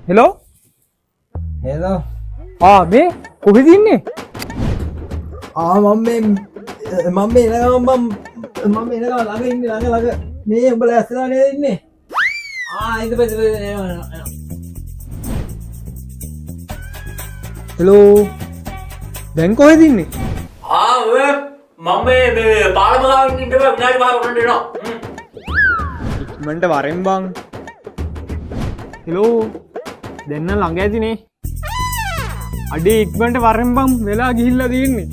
Hello hello මේ කොහෙද ඉන්නේ? මම එනකම් ළඟ ඉන්නේ ළඟ මේ උඹලා ඇස්සලා නේද ඉන්නේ? හෙලෝ දැන් කොහෙද ඉන්නේ? ඔය මම මේ පාලම ගාවින් ඉන්න බෑ විනාඩි 5ක් උඩට එනවා. ඉක්මනට වරෙන් බං. හෙලෝ දෙන්න ළඟ ඇතිනේ. අඩේ ඉක්මනට වරෙන් බං වෙලා ගිහිල්ලා තියෙන්නේ.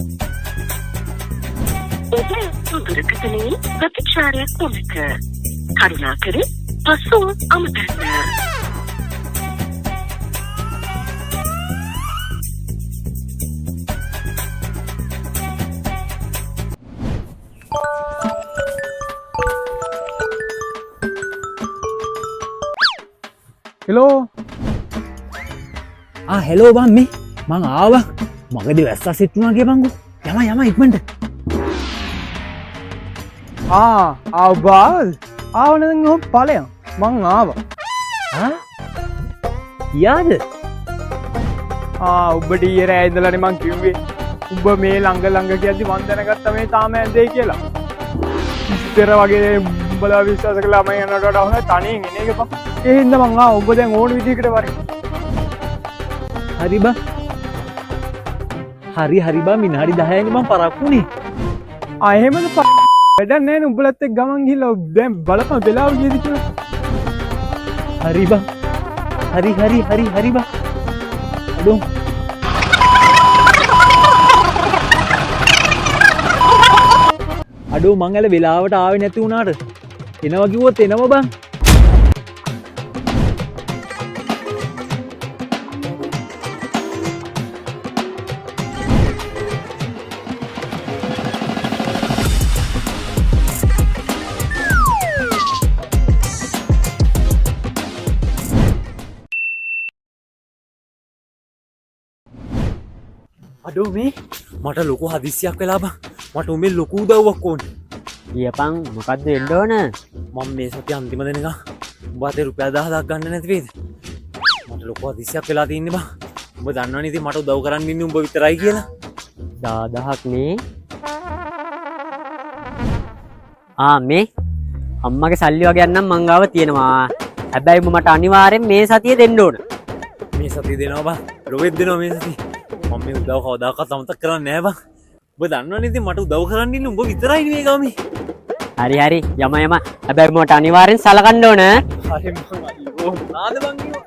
දුරකථනයේ ප්‍රතිචාරයක් නොමැත. කරුණාකර පසුව අමතන්න. හෙලෝ හෙලෝ බං මේ මං ආවා. මගදී වැස්සා සෙට් වුණා කියපන්කෝ. යම ඉක්මනට. ආවද? ආවනද ඔහොම ඵලයන් මං ආවා. යාද? උඹට ඊයේ රෑ ඉඳලානේ මං කිව්වේ. උඹ මේ ළඟ කියද්දි මං දැනගත්තා මේ තාම ඇඳේ කියලා. ඉතර වගේ උඹලා විශ්වාස කළා මම යනට වඩා හොඳ තනියෙන් එන එක පා. ඒ හින්දා මං උඹ දැන් ඕන විදිහකට වරේ. හරි බං. හරි බං විනාඩි 10යිනේ මං පරක්කුනේ. එහෙමද වැඩක් නැහැ නේ උඹලත් එක්ක ගමන් ගිහලා දැන් බලපන් වෙලාව ගියද කියලා. හරි බං. හරි බං. අඩෝ. අඩෝ මං අල වෙලාවට ආවේ නැති වුණාට එනවා කිව්වොත් එනවා බං. අඩෝ මේ මට ලොකු හදිස්සියක් වෙලා බං. මට උඹේ ලොකු උදව්වක් ඕනේ. කියපන් මොකද්ද වෙන්න ඕන? මම මේ සතිය අන්තිම දෙනක උඹ අතේ රුපියල් 10000ක් ගන්න නැති වේද? මට ලොකු හදිස්සියක් වෙලා තින්නේ බං. උඹ දන්නවනේ ඉතින් මට උදව් කරන්න ඉන්නේ උඹ විතරයි කියලා. 10000ක් නේ. මේ අම්මගේ සල්ලි වගේ නම් මං ගාව තියෙනවා. හැබැයි මට අනිවාර්යෙන් මේ සතියේ දෙන්න ඕන. මේ සතිය දෙනවා බං. රොවෙත් දෙනවා මේ සතිය. මම මේ උදව් කවදාකවත් අමතක කරන්නේ නැහැ බං. ඔබ දන්නවනේ ඉතින් මට උදව් කරන්න ඉන්නේ උඹ විතරයි නේ ගාමේ. හරි යම. හැබැයි මට අනිවාර්යෙන් සලකන්න ඕන. හරි මං අයියෝ නාද බං කිව්වා.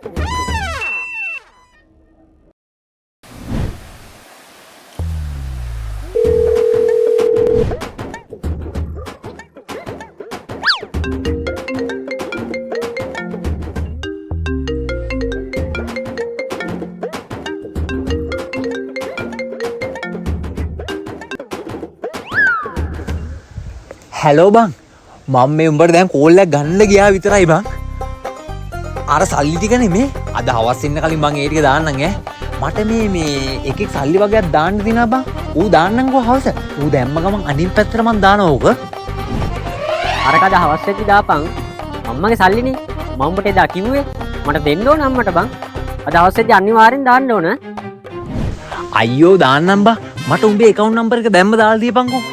හැලෝ බං මම මේ උඹට දැන් කෝල් එකක් ගන්න ගියා විතරයි බං. අර සල්ලි ටික නෙමේ අද හවස් එන්න කලින් මං ඒ ටික දාන්නම් මට මේ එකෙක් සල්ලි වගේක් දාන්න දිනා බං. ඌ දාන්නම්කෝ හවස. ඌ දැම්ම ගමන් අනිත් පැත්තට මං දානවා ඕක. අරකද හවස් වෙච්චි දාපන්. අම්මගේ සල්ලිනේ. මම උඹට එදා කිව්වේ මට දෙන්න ඕන අම්මට බං. අද හවස් වෙච්චි අනිවාර්යෙන් දාන්න ඕන. අයියෝ දාන්නම් බං. මට උඹේ account number එක දැම්ම දාලා දීපන්කෝ.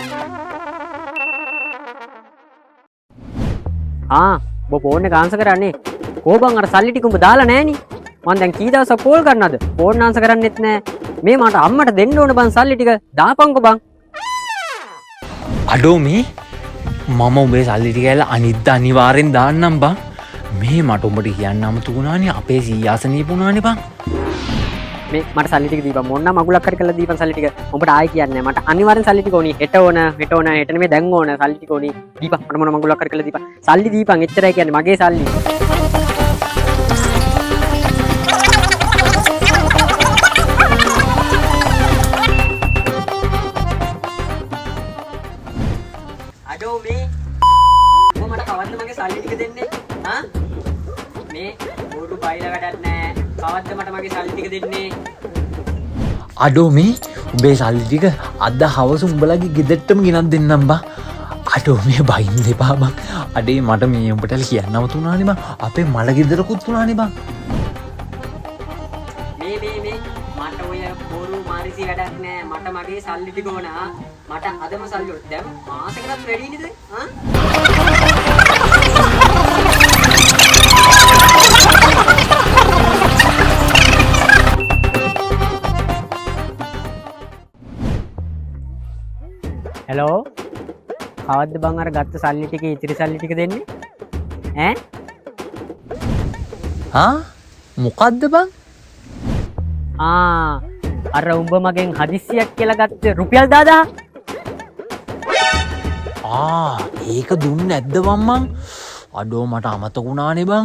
ඔබ ෆෝන් එක ආන්සර් කරන්නේ. කොහොබන් අර සල්ලි ටික උඹ දාලා නැහනේ. මං දැන් කී දවසක් කෝල් කරනවද? ෆෝන් ආන්සර් කරන්නෙත් නැහැ. මේ මට අම්මට දෙන්න ඕන බං සල්ලි ටික. දාපන්කෝ බං. අඩෝ මේ මම උඹේ සල්ලි ටික ඇල්ල අනිද්දා අනිවාර්යෙන් දාන්නම් බං. මේ මට උඹට කියන්න අමතු වුණානේ අපේ සීයාසනීප වුණානේ බං. මේ මට සල්ලි ටික දීපන්. මොන්නම් මගුලක් හරි කරලා දීපන් සල්ලි ටික. උඹට ආයි කියන්නේ මට අනිවාර්යෙන් සල්ලි ටික ඕනි. හෙට ඕන හෙට නෙමෙයි දැන් ඕන සල්ලි ටික ඕනි. දීපන්. මට මොන මගුලක් හරි කරලා දීපන්. සල්ලි දීපන්. එච්චරයි කියන්නේ මගේ සල්ලි. අඩෝ මේ මට කවද්ද මගේ සල්ලි ටික දෙන්නේ? මේ බෝරු බයිලා වැඩක් නැහැ. කවද්ද මට මගේ සල්ලි ටික දෙන්නේ? අඩෝ මේ උඹේ සල්ලි ටික අද හවස උඹලගේ ගෙදරටම ගෙනත් දෙන්නම් බං. අඩෝ මේ බයින් දෙපා බං. අඩේ මට මේ උඹට කියන්නම තුනානේ බං. අපේ මල ගෙදරකුත් තුනානේ බං. කිසි වැඩක් නෑ මට මගේ සල්ලි ටික ඕන මට අදම සල්ලි ඕන දැන් මාසෙකටත් වැඩි නේද හෙලෝ කවද්ද බං අර ගත්ත සල්ලි ටික ඉතිරි සල්ලි ටික දෙන්නේ මොකක්ද බං අර උඹ මගෙන් හදිස්සියක් කියලා ගත්ත රුපියල් 10000 ඒක දුන්න නැද්ද මම්මං අඩෝ මට අමතකුණානේ බං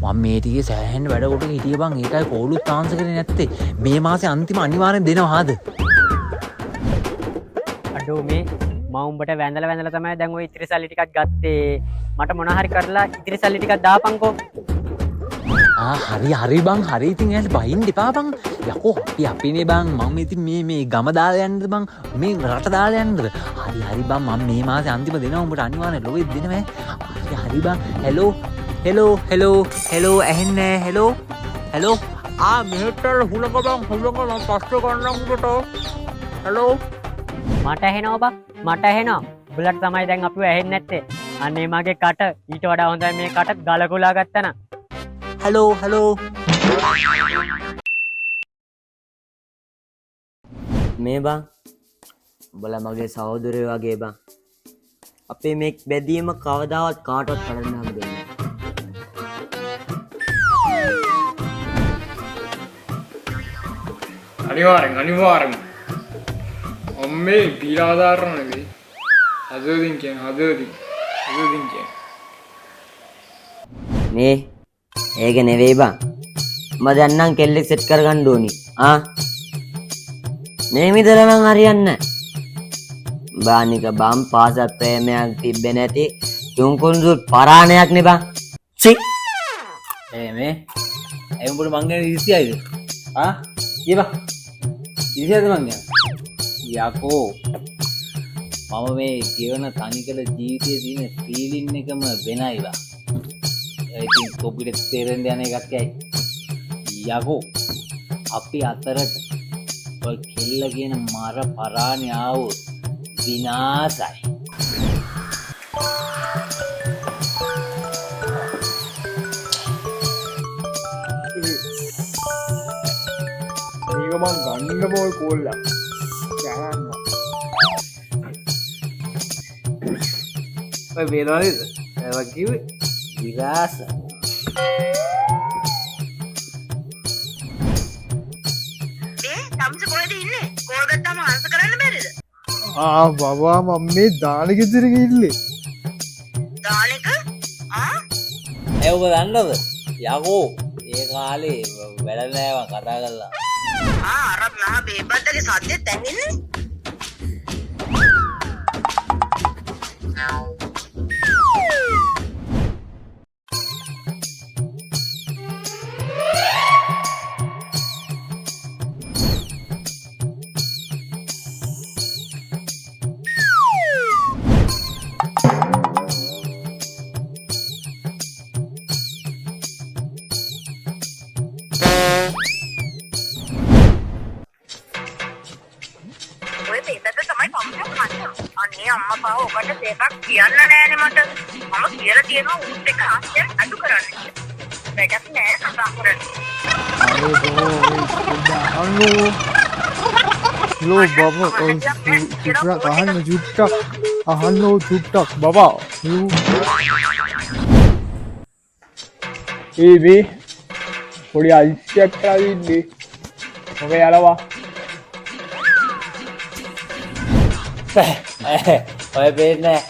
මම මේ ටිකේ සෑහෙන වැඩ කොට හිටිය බං ඒකයි කෝලුත් තාන්ස කරේ නැත්තේ මේ මාසේ අන්තිම අනිවාර්යෙන් දෙනවාද අඩෝ මේ මම උඹට වැඳලා තමයි දැන් ওই ඉතිරි සල්ලි ටිකක් ගත්තේ මට මොන හරි කරලා ඉතිරි සල්ලි ටිකක් දාපන්කෝ හරි බං හරි ඉතින් එයාට බහින්න එපා බං යකෝ අපිනේ බං මම ඉතින් මේ ගම දාලා යන්නද බං මේ රට දාලා යන්නද හරි බං මම මේ මාසේ අන්තිම දෙනවා උඹට අනිවාර්යෙන් ලොවෙ දෙනවා හරි බං හෙලෝ ඇහෙන්නේ හෙලෝ මෙහෙටල් හුලක බං හුලක මම පස්සේ ගන්නම් උඹට හෙලෝ මට ඇහෙනවා බං මට ඇහෙනවා උඹලට තමයි දැන් අපිව ඇහෙන්නේ නැත්තේ අනේ මගේ කට ඊට වඩා හොඳයි මේ කට ගලකුලා ගත්තා නා හෙලෝ මේ බං උඹලා මගේ සහෝදරයෝ වගේ බං අපේ මේ බැදීම කවදාවත් කාටවත් කඩන්න හම් දෙන්නේ අනිවාර්යෙන් අම්මේ බීලාදාරණ නෙවෙයි හදවතින් කියන්නේ මේ ඒක නෙවෙයි බං මම දැන් නම් කෙල්ලෙක් සෙට් කරගන්න ඕනි මේ විතර මං හරියන්නේ බානික බම් පාසල් ප්‍රේමයක් තිබ්බේ නැති තුන්කුන්සු පරාණයක් නේ බං චි මේ ඇයි උඹට මං ගැන ඉරිසියයිද කියපන් ඉරිසියද මං ගැන යකෝ මම මේ කියවන තනිකල ජීවිතයේ තියෙන ෆීලින් එකම වෙනයි බං ඉතින් කොපිට තේරෙන්න යන එකක් ඇයි යකෝ අපි අතරට ඔය කෙල්ල කියන මර පරාණේ ආවොත් විනාසයි මේක මං ගන්න බෝල් කෝල්ලා ගහනවා ඔය වේනවද ඒවා කිව්වේ විලාස බබා මම මේ දානක ඉදිර ගිල්ලේ ඔබ දන්නද යකෝ ඒ කාලේ වැඩ නෑව කතා කරලා අරත් නහ බේබද්දගේ සද්දෙත් ඇහෙන්නේ අනේ අම්මා පාව ඔබට දෙකක් කියන්න නෑනේ මට මම කියලා තියෙනවා උත් එක ආශ්චර්ය අඩු කරන්න වැඩක් නෑ කතා කරන්න චුට්ටක් බබා ඒ පොඩි අයිස්යක් කරවින්නේ මොක යලවා ඔය පේන්නේ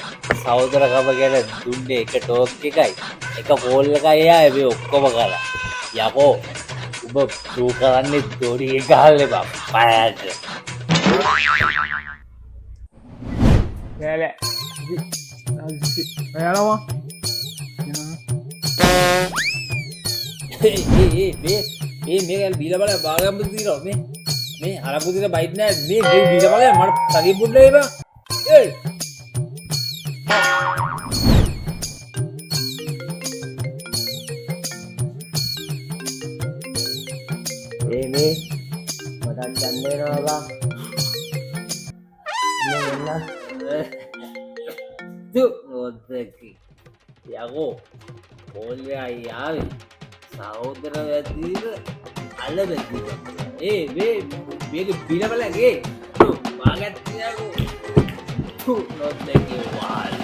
සහෝදරකම ගැන දුන්නේ එක ටෝක් එකයි එක කෝල් එකයි එයා මේ ඔක්කොම කරලා යකෝ උඹ ටූ කරන්නේ දොඩි ගහල්ලේ බං පෑට නෑලෑ යලවා මේක බීලා බලන්න බාගම්බු දිනවා මේ හරපු දින බයිට් නෑ මේ බීලා බලන්න මට තගේ පුඩේ බං මේ මටත් ඡන්දේනවා බං දැක්කේ යකෝ කෝල්ලයා යාවේ සහෝදර වැදීද අල්ල දැක්කේ මේක බිලබලගේ මාගත්තියකෝ නොත් දැක්කේ වාල්